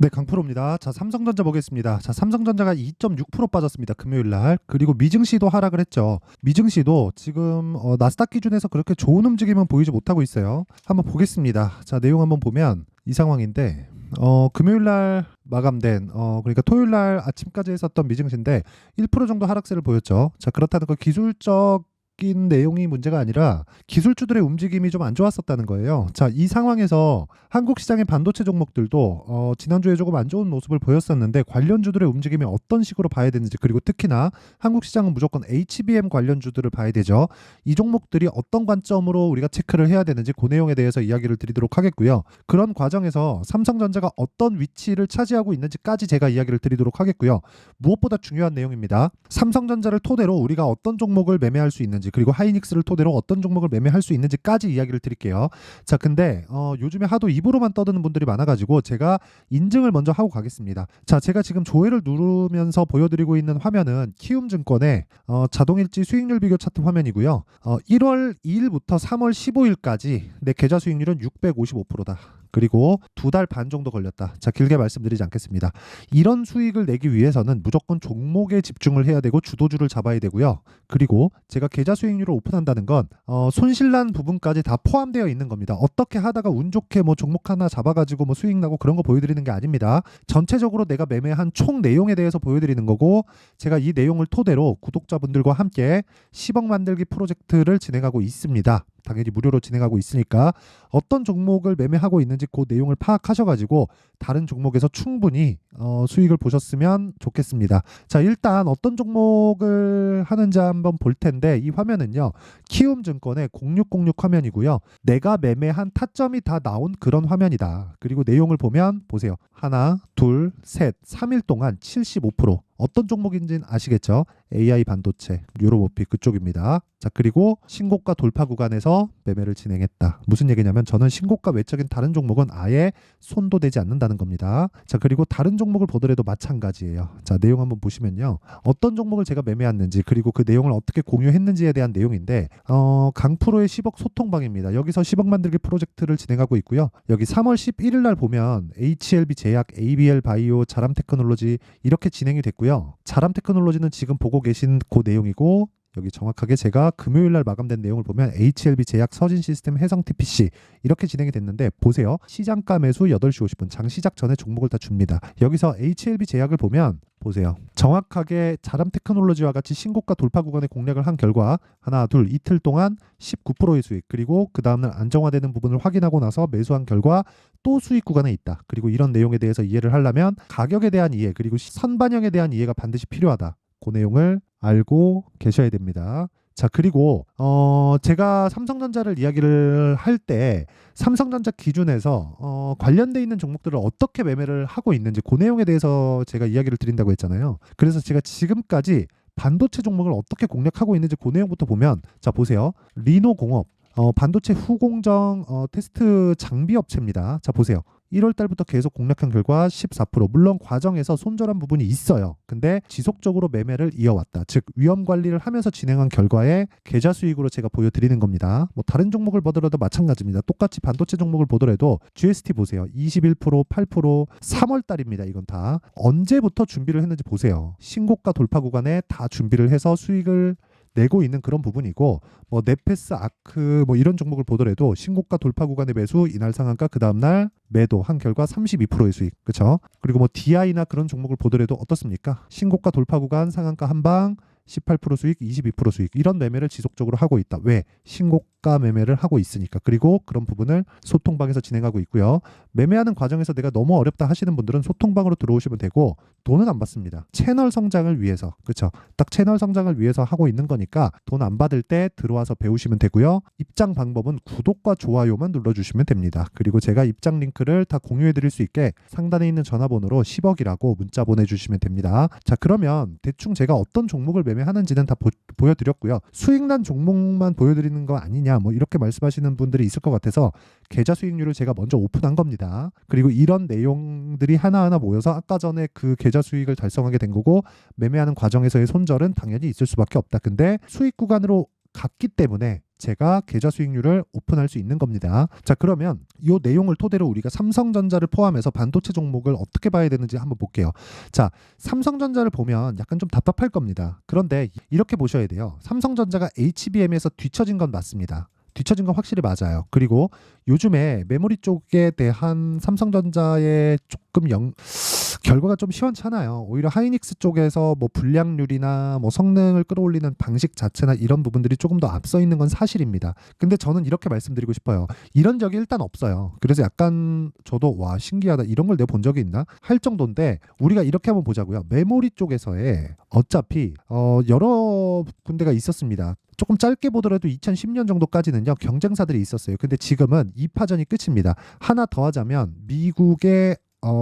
네, 강프로입니다. 자, 삼성전자 보겠습니다. 자, 삼성전자가 2.6% 빠졌습니다. 금요일 날. 그리고 미증시도 하락을 했죠. 미증시도 지금 나스닥 기준에서 그렇게 좋은 움직임은 보이지 못하고 있어요. 한번 보겠습니다. 자, 내용 한번 보면 이 상황인데 금요일 날 마감된 그러니까 토요일 날 아침까지 했었던 미증시인데 1% 정도 하락세를 보였죠. 자, 그렇다는 거 기술적 인 내용이 문제가 아니라 기술주들의 움직임이 좀 안 좋았었다는 거예요. 자, 이 상황에서 한국 시장의 반도체 종목들도 지난주에 조금 안 좋은 모습을 보였었는데 관련주들의 움직임이 어떤 식으로 봐야 되는지, 그리고 특히나 한국 시장은 무조건 HBM 관련주들을 봐야 되죠. 이 종목들이 어떤 관점으로 우리가 체크를 해야 되는지 그 내용에 대해서 이야기를 드리도록 하겠고요. 그런 과정에서 삼성전자가 어떤 위치를 차지하고 있는지까지 제가 이야기를 드리도록 하겠고요. 무엇보다 중요한 내용입니다. 삼성전자를 토대로 우리가 어떤 종목을 매매할 수 있는지, 그리고 하이닉스를 토대로 어떤 종목을 매매할 수 있는지까지 이야기를 드릴게요. 자, 근데 요즘에 하도 입으로만 떠드는 분들이 많아가지고 제가 인증을 먼저 하고 가겠습니다. 자, 제가 지금 조회를 누르면서 보여드리고 있는 화면은 키움증권의 자동일지 수익률 비교 차트 화면이고요. 1월 2일부터 3월 15일까지 내 계좌 수익률은 655%다. 그리고 2달 반 정도 걸렸다. 자, 길게 말씀드리지 않겠습니다. 이런 수익을 내기 위해서는 무조건 종목에 집중을 해야 되고 주도주를 잡아야 되고요. 그리고 제가 계좌 수익률을 오픈한다는 건 손실난 부분까지 다 포함되어 있는 겁니다. 어떻게 하다가 운 좋게 뭐 종목 하나 잡아가지고 뭐 수익 나고 그런 거 보여드리는 게 아닙니다. 전체적으로 내가 매매한 총 내용에 대해서 보여드리는 거고, 제가 이 내용을 토대로 구독자분들과 함께 10억 만들기 프로젝트를 진행하고 있습니다. 당연히 무료로 진행하고 있으니까 어떤 종목을 매매하고 있는지 그 내용을 파악하셔가지고 다른 종목에서 충분히 수익을 보셨으면 좋겠습니다. 자, 일단 어떤 종목을 하는지 한번 볼 텐데, 이 화면은요, 키움증권의 0606 화면이고요. 내가 매매한 타점이 다 나온 그런 화면이다. 그리고 내용을 보면 보세요. 하나, 둘, 셋, 3일 동안 75%. 어떤 종목인지는 아시겠죠? AI 반도체, 유로모픽 그쪽입니다. 자, 그리고 신고가 돌파 구간에서 매매를 진행했다. 무슨 얘기냐면 저는 신고가 외적인 다른 종목은 아예 손도 대지 않는다는 겁니다. 자, 그리고 다른 종목을 보더라도 마찬가지예요. 자, 내용 한번 보시면요. 어떤 종목을 제가 매매했는지, 그리고 그 내용을 어떻게 공유했는지에 대한 내용인데, 강프로의 10억 소통방입니다. 여기서 10억 만들기 프로젝트를 진행하고 있고요. 여기 3월 11일 날 보면 HLB 제약, ABL 바이오, 자람 테크놀로지 이렇게 진행이 됐고요. 자람 테크놀로지는 지금 보고 계신 그 내용이고, 여기 정확하게 제가 금요일 날 마감된 내용을 보면 HLB 제약, 서진 시스템, 해성 TPC 이렇게 진행이 됐는데, 보세요. 시장가 매수 8시 50분 장 시작 전에 종목을 다 줍니다. 여기서 HLB 제약을 보면 보세요. 정확하게 자람 테크놀로지와 같이 신고가 돌파 구간에 공략을 한 결과 하나, 둘, 이틀 동안 19%의 수익, 그리고 그 다음날 안정화되는 부분을 확인하고 나서 매수한 결과 또 수익 구간에 있다. 그리고 이런 내용에 대해서 이해를 하려면 가격에 대한 이해, 그리고 선반영에 대한 이해가 반드시 필요하다. 그 내용을 알고 계셔야 됩니다. 자, 그리고 제가 삼성전자를 이야기를 할 때 삼성전자 기준에서 관련돼 있는 종목들을 어떻게 매매를 하고 있는지 그 내용에 대해서 제가 이야기를 드린다고 했잖아요. 그래서 제가 지금까지 반도체 종목을 어떻게 공략하고 있는지 그 내용부터 보면, 자, 보세요. 리노공업 반도체 후공정 테스트 장비 업체입니다. 자, 보세요. 1월 달부터 계속 공략한 결과 14%. 물론 과정에서 손절한 부분이 있어요. 근데 지속적으로 매매를 이어왔다. 즉 위험 관리를 하면서 진행한 결과에 계좌 수익으로 제가 보여드리는 겁니다. 뭐 다른 종목을 보더라도 마찬가지입니다. 똑같이 반도체 종목을 보더라도 GST 보세요. 21%, 8%, 3월 달입니다. 이건 다 언제부터 준비를 했는지 보세요. 신고가 돌파 구간에 다 준비를 해서 수익을 내고 있는 그런 부분이고, 뭐 네페스, 아크 뭐 이런 종목을 보더라도 신고가 돌파 구간의 매수, 이날 상한가, 그 다음날 매도 한 결과 32%의 수익, 그렇죠? 그리고 뭐 DI나 그런 종목을 보더라도 어떻습니까? 신고가 돌파 구간, 상한가 한방 18% 수익, 22% 수익, 이런 매매를 지속적으로 하고 있다. 왜? 신고가 매매를 하고 있으니까. 그리고 그런 부분을 소통방에서 진행하고 있고요. 매매하는 과정에서 내가 너무 어렵다 하시는 분들은 소통방으로 들어오시면 되고, 돈은 안 받습니다. 채널 성장을 위해서, 그렇죠? 딱 채널 성장을 위해서 하고 있는 거니까 돈 안 받을 때 들어와서 배우시면 되고요. 입장 방법은 구독과 좋아요만 눌러주시면 됩니다. 그리고 제가 입장 링크를 다 공유해 드릴 수 있게 상단에 있는 전화번호로 10억이라고 문자 보내주시면 됩니다. 자, 그러면 대충 제가 어떤 종목을 매매하는지는 다 보여드렸고요. 수익난 종목만 보여드리는 거 아니냐 뭐 이렇게 말씀하시는 분들이 있을 것 같아서 계좌 수익률을 제가 먼저 오픈한 겁니다. 그리고 이런 내용들이 하나하나 모여서 아까 전에 그 계좌 수익을 달성하게 된 거고, 매매하는 과정에서의 손절은 당연히 있을 수밖에 없다. 근데 수익 구간으로 갔기 때문에 제가 계좌 수익률을 오픈할 수 있는 겁니다. 자, 그러면 이 내용을 토대로 우리가 삼성전자를 포함해서 반도체 종목을 어떻게 봐야 되는지 한번 볼게요. 자, 삼성전자를 보면 약간 좀 답답할 겁니다. 그런데 이렇게 보셔야 돼요. 삼성전자가 HBM에서 뒤처진 건 맞습니다. 뒤처진 건 확실히 맞아요. 그리고 요즘에 메모리 쪽에 대한 삼성전자의 조금 결과가 좀 시원찮아요. 오히려 하이닉스 쪽에서 뭐 불량률이나 뭐 성능을 끌어올리는 방식 자체나 이런 부분들이 조금 더 앞서 있는 건 사실입니다. 근데 저는 이렇게 말씀드리고 싶어요. 이런 적이 일단 없어요. 그래서 약간 저도 와 신기하다 이런 걸 내가 본 적이 있나 할 정도인데 우리가 이렇게 한번 보자고요. 메모리 쪽에서의 어차피 여러 군데가 있었습니다. 조금 짧게 보더라도 2010년 정도까지는요 경쟁사들이 있었어요. 근데 지금은 2파전이 끝입니다. 하나 더 하자면 미국의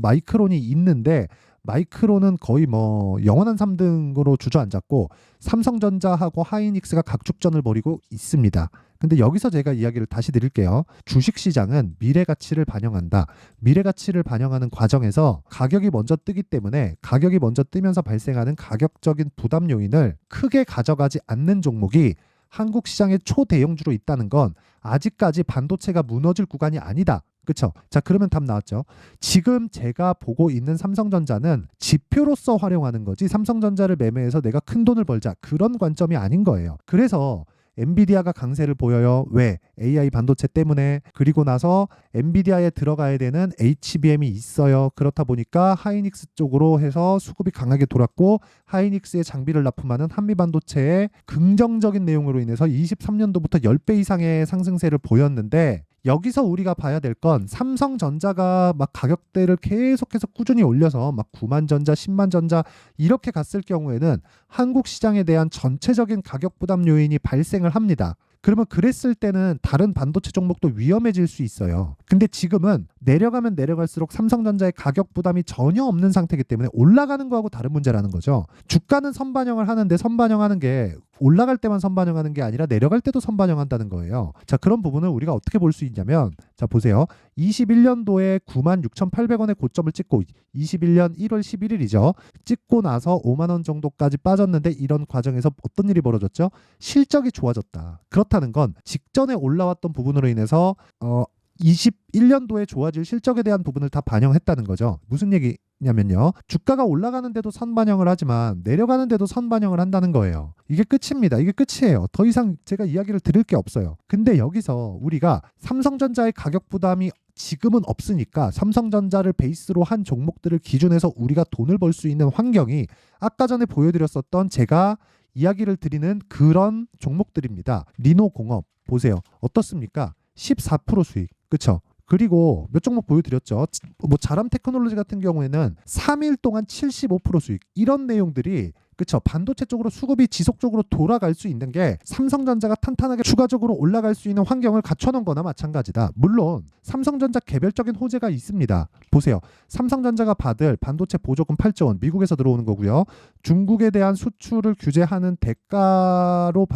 마이크론이 있는데 마이크론은 거의 뭐 영원한 3등으로 주저앉았고 삼성전자하고 하이닉스가 각축전을 벌이고 있습니다. 근데 여기서 제가 이야기를 다시 드릴게요. 주식시장은 미래가치를 반영한다. 미래가치를 반영하는 과정에서 가격이 먼저 뜨기 때문에 가격이 먼저 뜨면서 발생하는 가격적인 부담 요인을 크게 가져가지 않는 종목이 한국 시장의 초대형주로 있다는 건 아직까지 반도체가 무너질 구간이 아니다. 그쵸? 자, 그러면 답 나왔죠. 지금 제가 보고 있는 삼성전자는 지표로서 활용하는 거지 삼성전자를 매매해서 내가 큰 돈을 벌자 그런 관점이 아닌 거예요. 그래서 엔비디아가 강세를 보여요. 왜? AI 반도체 때문에. 그리고 나서 엔비디아에 들어가야 되는 HBM이 있어요. 그렇다 보니까 하이닉스 쪽으로 해서 수급이 강하게 돌았고 하이닉스의 장비를 납품하는 한미반도체의 긍정적인 내용으로 인해서 23년도부터 10배 이상의 상승세를 보였는데 여기서 우리가 봐야 될 건 삼성전자가 막 가격대를 계속해서 꾸준히 올려서 막 9만 전자, 10만 전자 이렇게 갔을 경우에는 한국 시장에 대한 전체적인 가격 부담 요인이 발생을 합니다. 그러면 그랬을 때는 다른 반도체 종목도 위험해질 수 있어요. 근데 지금은 내려가면 내려갈수록 삼성전자의 가격 부담이 전혀 없는 상태이기 때문에 올라가는 거하고 다른 문제라는 거죠. 주가는 선반영을 하는데 선반영하는 게 올라갈 때만 선반영하는 게 아니라 내려갈 때도 선반영한다는 거예요. 자, 그런 부분을 우리가 어떻게 볼 수 있냐면 자, 보세요. 21년도에 96,800원의 고점을 찍고 21년 1월 11일이죠. 찍고 나서 5만 원 정도까지 빠졌는데 이런 과정에서 어떤 일이 벌어졌죠? 실적이 좋아졌다. 그렇다는 건 직전에 올라왔던 부분으로 인해서 21년도에 좋아질 실적에 대한 부분을 다 반영했다는 거죠. 무슨 얘기냐면요. 주가가 올라가는데도 선반영을 하지만 내려가는데도 선반영을 한다는 거예요. 이게 끝입니다. 이게 끝이에요. 더 이상 제가 이야기를 드릴 게 없어요. 근데 여기서 우리가 삼성전자의 가격 부담이 지금은 없으니까 삼성전자를 베이스로 한 종목들을 기준해서 우리가 돈을 벌 수 있는 환경이 아까 전에 보여드렸었던 제가 이야기를 드리는 그런 종목들입니다. 리노공업 보세요. 어떻습니까? 14% 수익. 그쵸? 그리고 몇 종목 보여드렸죠. 뭐 자람 테크놀로지 같은 경우에는 3일 동안 75% 수익. 이런 내용들이 그쵸? 반도체 쪽으로 수급이 지속적으로 돌아갈 수 있는 게 삼성전자가 탄탄하게 추가적으로 올라갈 수 있는 환경을 갖춰놓은 거나 마찬가지다. 물론 삼성전자 개별적인 호재가 있습니다. 보세요. 삼성전자가 받을 반도체 보조금 8조 원 미국에서 들어오는 거고요. 중국에 대한 수출을 규제하는 대가로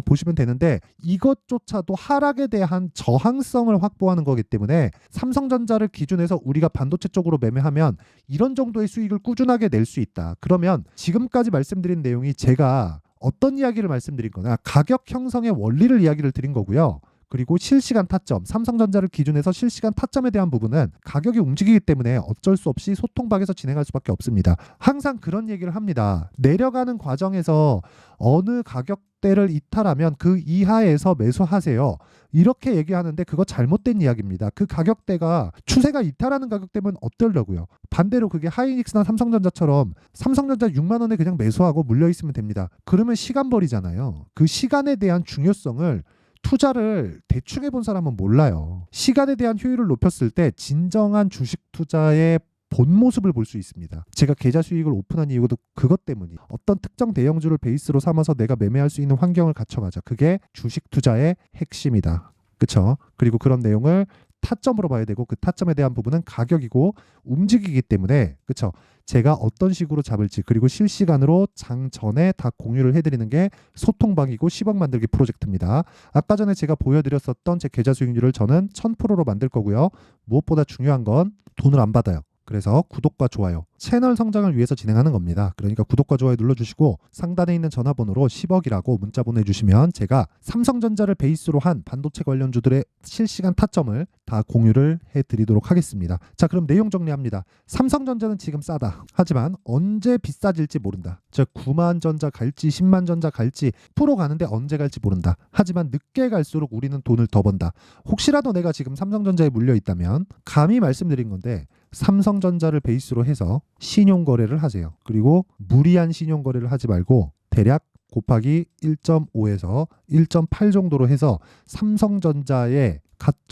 보시면 되는데 이것조차도 하락에 대한 저항성을 확보하는 거기 때문에 삼성전자를 기준해서 우리가 반도체 쪽으로 매매하면 이런 정도의 수익을 꾸준하게 낼 수 있다. 그러면 지금까지 말씀드린 내용이 제가 어떤 이야기를 말씀드린 거냐 가격 형성의 원리를 이야기를 드린 거고요. 그리고 실시간 타점, 삼성전자를 기준해서 실시간 타점에 대한 부분은 가격이 움직이기 때문에 어쩔 수 없이 소통박에서 진행할 수밖에 없습니다. 항상 그런 얘기를 합니다. 내려가는 과정에서 어느 가격대를 이탈하면 그 이하에서 매수하세요. 이렇게 얘기하는데 그거 잘못된 이야기입니다. 그 가격대가 추세가 이탈하는 가격대면 어떨려고요. 반대로 그게 하이닉스나 삼성전자처럼 삼성전자 6만 원에 그냥 매수하고 물려있으면 됩니다. 그러면 시간 벌이잖아요. 그 시간에 대한 중요성을 투자를 대충 해본 사람은 몰라요. 시간에 대한 효율을 높였을 때 진정한 주식 투자의 본 모습을 볼 수 있습니다. 제가 계좌 수익을 오픈한 이유도 그것 때문이에요. 어떤 특정 대형주를 베이스로 삼아서 내가 매매할 수 있는 환경을 갖춰가자. 그게 주식 투자의 핵심이다. 그렇죠? 그리고 그런 내용을 타점으로 봐야 되고 그 타점에 대한 부분은 가격이고 움직이기 때문에 그렇죠? 제가 어떤 식으로 잡을지 그리고 실시간으로 장 전에 다 공유를 해드리는 게 소통방이고 10억 만들기 프로젝트입니다. 아까 전에 제가 보여드렸었던 제 계좌 수익률을 저는 1000%로 만들 거고요. 무엇보다 중요한 건 돈을 안 받아요. 그래서 구독과 좋아요, 채널 성장을 위해서 진행하는 겁니다. 그러니까 구독과 좋아요 눌러주시고 상단에 있는 전화번호로 10억이라고 문자 보내주시면 제가 삼성전자를 베이스로 한 반도체 관련주들의 실시간 타점을 다 공유를 해드리도록 하겠습니다. 자, 그럼 내용 정리합니다. 삼성전자는 지금 싸다. 하지만 언제 비싸질지 모른다. 즉 9만 전자 갈지 10만 전자 갈지 프로 가는데 언제 갈지 모른다. 하지만 늦게 갈수록 우리는 돈을 더 번다. 혹시라도 내가 지금 삼성전자에 물려 있다면 감히 말씀드린 건데 삼성전자를 베이스로 해서 신용거래를 하세요. 그리고 무리한 신용거래를 하지 말고 대략 곱하기 1.5에서 1.8 정도로 해서 삼성전자에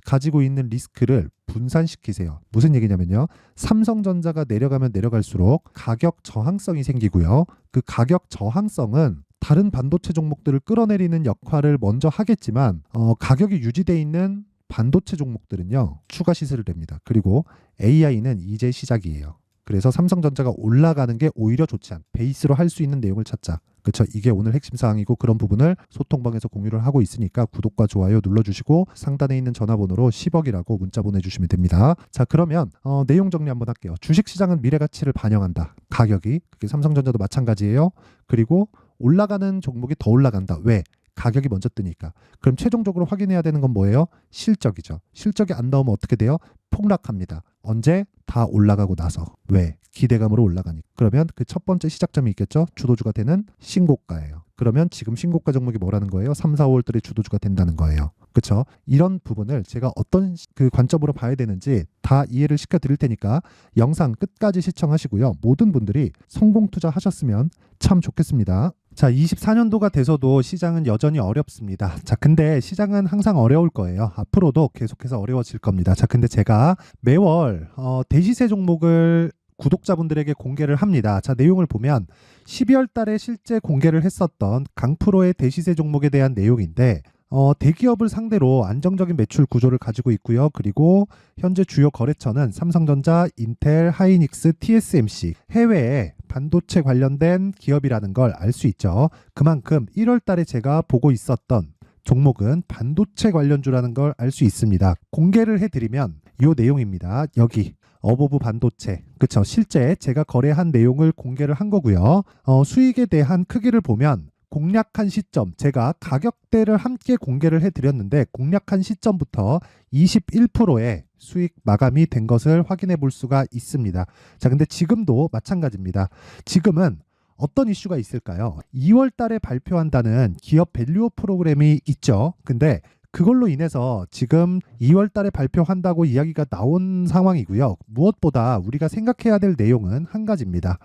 가지고 있는 리스크를 분산시키세요. 무슨 얘기냐면요. 삼성전자가 내려가면 내려갈수록 가격 저항성이 생기고요. 그 가격 저항성은 다른 반도체 종목들을 끌어내리는 역할을 먼저 하겠지만 가격이 유지되어 있는 반도체 종목들은요. 추가 시세를 냅니다. 그리고 AI는 이제 시작이에요. 그래서 삼성전자가 올라가는 게 오히려 좋지 않. 베이스로 할 수 있는 내용을 찾자. 그렇죠. 이게 오늘 핵심 사항이고 그런 부분을 소통방에서 공유를 하고 있으니까 구독과 좋아요 눌러주시고 상단에 있는 전화번호로 10억이라고 문자 보내주시면 됩니다. 자, 그러면 내용 정리 한번 할게요. 주식시장은 미래가치를 반영한다. 가격이. 그게 삼성전자도 마찬가지예요. 그리고 올라가는 종목이 더 올라간다. 왜? 가격이 먼저 뜨니까. 그럼 최종적으로 확인해야 되는 건 뭐예요? 실적이죠. 실적이 안 나오면 어떻게 돼요? 폭락합니다. 언제? 다 올라가고 나서. 왜? 기대감으로 올라가니까. 그러면 그 첫 번째 시작점이 있겠죠? 주도주가 되는 신고가예요. 그러면 지금 신고가 종목이 뭐라는 거예요? 3, 4, 5월달에 주도주가 된다는 거예요. 그렇죠? 이런 부분을 제가 어떤 그 관점으로 봐야 되는지 다 이해를 시켜드릴 테니까 영상 끝까지 시청하시고요. 모든 분들이 성공 투자하셨으면 참 좋겠습니다. 자, 24년도가 돼서도 시장은 여전히 어렵습니다. 자, 근데 시장은 항상 어려울 거예요. 앞으로도 계속해서 어려워질 겁니다. 자, 근데 제가 매월 대시세 종목을 구독자분들에게 공개를 합니다. 자, 내용을 보면 12월 달에 실제 공개를 했었던 강프로의 대시세 종목에 대한 내용인데 대기업을 상대로 안정적인 매출 구조를 가지고 있고요. 그리고 현재 주요 거래처는 삼성전자, 인텔, 하이닉스, TSMC, 해외에 반도체 관련된 기업이라는 걸 알 수 있죠. 그만큼 1월 달에 제가 보고 있었던 종목은 반도체 관련주라는 걸 알 수 있습니다. 공개를 해드리면 이 내용입니다. 여기 어보브 반도체. 그쵸? 실제 제가 거래한 내용을 공개를 한 거고요. 수익에 대한 크기를 보면 공략한 시점, 제가 가격대를 함께 공개를 해드렸는데 공략한 시점부터 21%의 수익 마감이 된 것을 확인해 볼 수가 있습니다. 자, 근데 지금도 마찬가지입니다. 지금은 어떤 이슈가 있을까요? 2월 달에 발표한다는 기업 밸류업 프로그램이 있죠. 근데 그걸로 인해서 지금 2월 달에 발표한다고 이야기가 나온 상황이고요. 무엇보다 우리가 생각해야 될 내용은 한 가지입니다.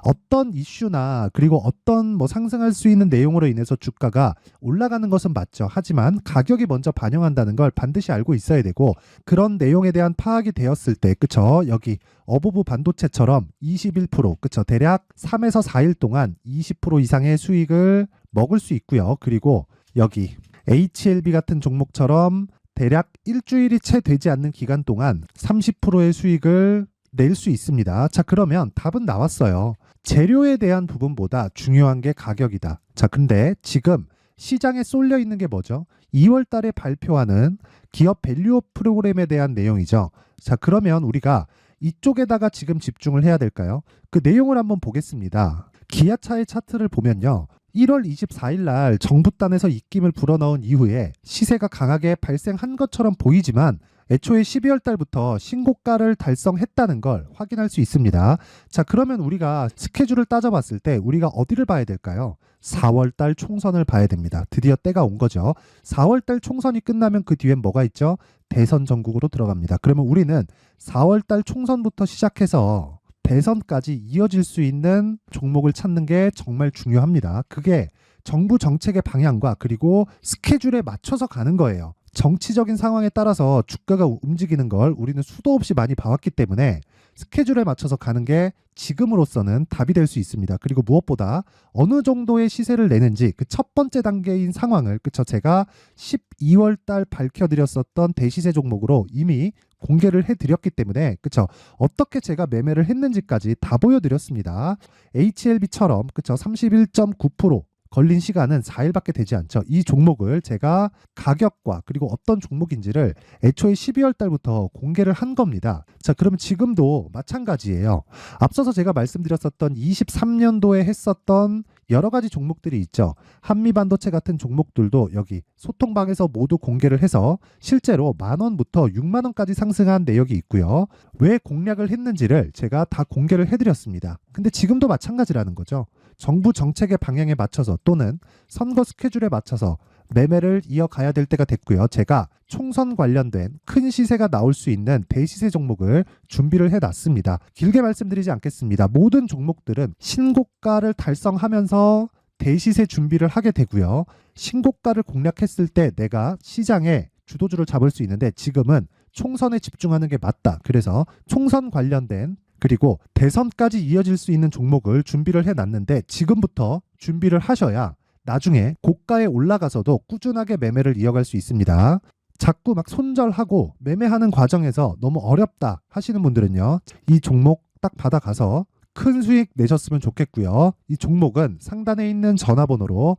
어떤 이슈나 그리고 어떤 상승할 수 있는 내용으로 인해서 주가가 올라가는 것은 맞죠. 하지만 가격이 먼저 반영한다는 걸 반드시 알고 있어야 되고 그런 내용에 대한 파악이 되었을 때 그쵸? 여기 어보브 반도체처럼 21% 그쵸? 대략 3에서 4일 동안 20% 이상의 수익을 먹을 수 있고요. 그리고 여기 HLB 같은 종목처럼 대략 일주일이 채 되지 않는 기간 동안 30%의 수익을 낼 수 있습니다. 자, 그러면 답은 나왔어요. 재료에 대한 부분보다 중요한 게 가격이다. 자, 근데 지금 시장에 쏠려 있는 게 뭐죠? 2월 달에 발표하는 기업 밸류업 프로그램에 대한 내용이죠. 자, 그러면 우리가 이쪽에다가 지금 집중을 해야 될까요? 그 내용을 한번 보겠습니다. 기아차의 차트를 보면요. 1월 24일 날 정부단에서 입김을 불어넣은 이후에 시세가 강하게 발생한 것처럼 보이지만 애초에 12월 달부터 신고가를 달성했다는 걸 확인할 수 있습니다. 자, 그러면 우리가 스케줄을 따져봤을 때 우리가 어디를 봐야 될까요? 4월 달 총선을 봐야 됩니다. 드디어 때가 온 거죠. 4월 달 총선이 끝나면 그 뒤엔 뭐가 있죠? 대선 전국으로 들어갑니다. 그러면 우리는 4월 달 총선부터 시작해서 대선까지 이어질 수 있는 종목을 찾는 게 정말 중요합니다. 그게 정부 정책의 방향과 그리고 스케줄에 맞춰서 가는 거예요. 정치적인 상황에 따라서 주가가 움직이는 걸 우리는 수도 없이 많이 봐왔기 때문에 스케줄에 맞춰서 가는 게 지금으로서는 답이 될 수 있습니다. 그리고 무엇보다 어느 정도의 시세를 내는지 그 첫 번째 단계인 상황을 그쵸 제가 12월 달 밝혀드렸었던 대시세 종목으로 이미 공개를 해드렸기 때문에 그쵸 어떻게 제가 매매를 했는지까지 다 보여드렸습니다. HLB처럼 그쵸 31.9% 걸린 시간은 4일밖에 되지 않죠. 이 종목을 제가 가격과 그리고 어떤 종목인지를 애초에 12월 달부터 공개를 한 겁니다. 자, 그러면 지금도 마찬가지예요. 앞서서 제가 말씀드렸었던 23년도에 했었던 여러 가지 종목들이 있죠. 한미반도체 같은 종목들도 여기 소통방에서 모두 공개를 해서 실제로 10,000원부터 60,000원까지 상승한 내역이 있고요. 왜 공략을 했는지를 제가 다 공개를 해드렸습니다. 근데 지금도 마찬가지라는 거죠. 정부 정책의 방향에 맞춰서 또는 선거 스케줄에 맞춰서 매매를 이어가야 될 때가 됐고요. 제가 총선 관련된 큰 시세가 나올 수 있는 대시세 종목을 준비를 해놨습니다. 길게 말씀드리지 않겠습니다. 모든 종목들은 신고가를 달성하면서 대시세 준비를 하게 되고요. 신고가를 공략했을 때 내가 시장에 주도주를 잡을 수 있는데 지금은 총선에 집중하는 게 맞다. 그래서 총선 관련된 그리고 대선까지 이어질 수 있는 종목을 준비를 해놨는데 지금부터 준비를 하셔야 나중에 고가에 올라가서도 꾸준하게 매매를 이어갈 수 있습니다. 자꾸 막 손절하고 매매하는 과정에서 너무 어렵다 하시는 분들은요. 이 종목 딱 받아가서 큰 수익 내셨으면 좋겠고요. 이 종목은 상단에 있는 전화번호로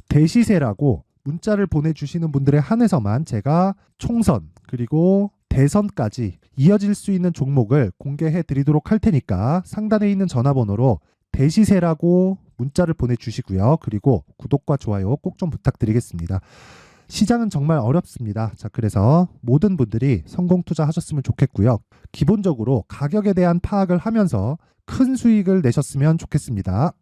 대시세라고 문자를 보내주시는 분들에 한해서만 제가 총선 그리고 대선까지 이어질 수 있는 종목을 공개해 드리도록 할 테니까 상단에 있는 전화번호로 대시세라고 문자를 보내주시고요. 그리고 구독과 좋아요 꼭 좀 부탁드리겠습니다. 시장은 정말 어렵습니다. 자, 그래서 모든 분들이 성공 투자하셨으면 좋겠고요. 기본적으로 가격에 대한 파악을 하면서 큰 수익을 내셨으면 좋겠습니다.